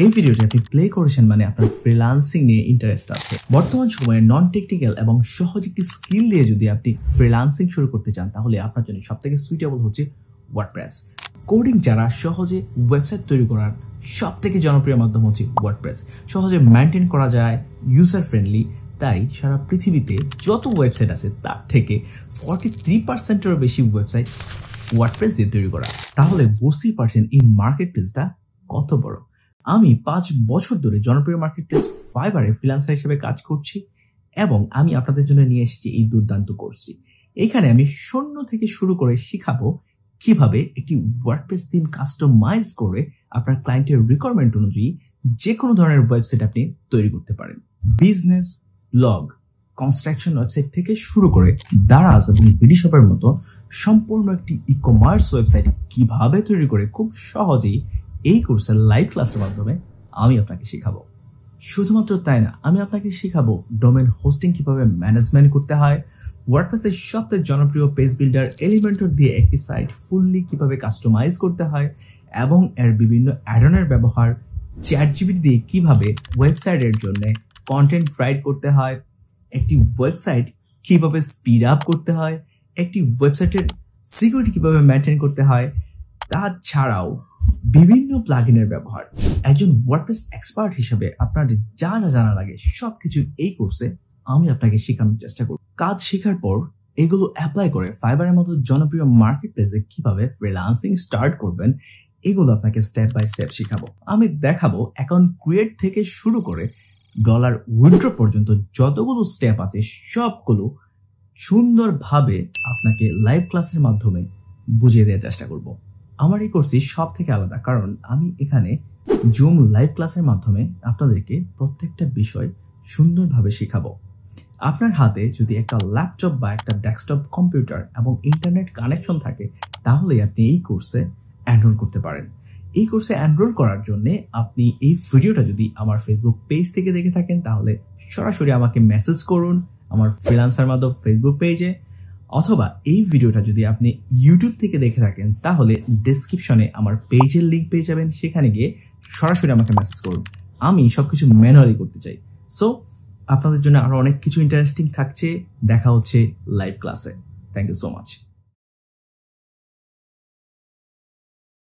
এই ভিডিওটি আপনি প্লে করেছেন মানে আপনার ফ্রিল্যান্সিং নিয়ে ইন্টারেস্ট আছে। বর্তমান সময়ে নন টেকনিক্যাল এবং সহজ একটি স্কিল দিয়ে যদি আপনি ফ্রিল্যান্সিং শুরু করতে চান তাহলে আপনার জন্য সবথেকে সুইটেবল হচ্ছে ওয়ার্ডপ্রেস। কোডিং যারা সহজে ওয়েবসাইট তৈরি করার সবথেকে জনপ্রিয় মাধ্যম হচ্ছে ওয়ার্ডপ্রেস। সহজে মেইনটেইন করা যায়, ইউজার ফ্রেন্ডলি, তাই সারা পৃথিবীতে যত ওয়েবসাইট আছে তার থেকে 43%-এরও বেশি ওয়েবসাইট ওয়ার্ডপ্রেস দিয়ে তৈরি করা। তাহলে বুঝতেই পারছেন এই মার্কেট প্লেসটা কত বড়। আমি 5 বছর ধরে জনপ্রিয় মার্কেট প্লেস ফাইবারে ফ্রিল্যান্সার হিসেবে কাজ করছি এবং আমি আপনাদের জন্য নিয়ে এসেছি এই দুর্দান্ত কোর্সটি। এখানে আমি শূন্য থেকে শুরু করে শিখাবো কিভাবে একটি ওয়ার্ডপ্রেস থিম কাস্টমাইজ করে আপনার ক্লায়েন্টের রিকোয়ারমেন্ট অনুযায়ী যে কোনো ধরনের ওয়েবসাইট আপনি তৈরি করতে পারেন। বিজনেস, ব্লগ, কনস্ট্রাকশন ওয়েবসাইট থেকে শুরু করে দারাজ এবং বিডিশপের মতো সম্পূর্ণ একটি ই-কমার্স ওয়েবসাইট কিভাবে তৈরি করে খুব সহজেই এই কোর্সের লাইভ ক্লাসের মাধ্যমে আমি আপনাকে শেখাবো। শুধুমাত্র তাই না, আমি আপনাকে শেখাবো ডোমেন হোস্টিং কিভাবে ম্যানেজমেন্ট করতে হয়, ওয়ার্ডপ্রেসের সবথেকে জনপ্রিয় পেজ বিল্ডার এলিমেন্টর দিয়ে একটি সাইট ফুললি কিভাবে কাস্টমাইজ করতে হয় এবং এর বিভিন্ন অ্যাডনের ব্যবহার, চ্যাটজিপিটি দিয়ে কিভাবে ওয়েবসাইটের জন্য কন্টেন্ট রাইট করতে হয়, একটি ওয়েবসাইট কিভাবে স্পিড আপ করতে হয়, একটি ওয়েবসাইটের সিকিউরিটি কিভাবে মেনটেন করতে হয়, তাছাড়াও বিভিন্ন প্লাগইনের ব্যবহার। একজন ওয়ার্ডপ্রেস এক্সপার্ট হিসেবে আপনার যা যা জানা লাগে সবকিছু এই কোর্সে আমি আপনাকে শেখানোর চেষ্টা করব। কাজ শেখার পর এগুলো অ্যাপ্লাই করে ফাইবারের মতো জনপ্রিয় মার্কেট প্লেসে কিভাবে ফ্রিল্যান্সিং স্টার্ট করবেন এগুলো আপনাকে স্টেপ বাই স্টেপ শেখাবো। আমি দেখাবো অ্যাকাউন্ট ক্রিয়েট থেকে শুরু করে ডলার উইথড্র পর্যন্ত যতগুলো স্টেপ আছে সবগুলো সুন্দরভাবে আপনাকে লাইভ ক্লাসের মাধ্যমে বুঝিয়ে দেওয়ার চেষ্টা করব। আমার এই কোর্সটি সব থেকে আলাদা, কারণ আমি এখানে জুম লাইভ ক্লাসের মাধ্যমে আপনাদেরকে প্রত্যেকটা বিষয় সুন্দরভাবে শেখাবো। আপনার হাতে যদি একটা ল্যাপটপ বা একটা ডেস্কটপ কম্পিউটার এবং ইন্টারনেট কানেকশন থাকে তাহলে আপনি এই কোর্সে এনরোল করতে পারেন। এই কোর্সে এনরোল করার জন্য আপনি এই ভিডিওটা যদি আমার ফেসবুক পেজ থেকে দেখে থাকেন তাহলে সরাসরি আমাকে মেসেজ করুন আমার ফ্রিল্যান্সার মাধ্যম ফেসবুক পেজে, অথবা এই ভিডিওটা যদি আপনি ইউটিউব থেকে দেখে থাকেন তাহলে ডেসক্রিপশনে আমার পেজের লিঙ্ক পেয়ে যাবেন, সেখানে গিয়ে সরাসরি আমাকে মেসেজ করুন। আমি সবকিছু ম্যানুয়ালি করতে চাই। সো আপনাদের জন্য আরো অনেক কিছু ইন্টারেস্টিং থাকছে। দেখা হচ্ছে লাইভ ক্লাসে। Thank you so much.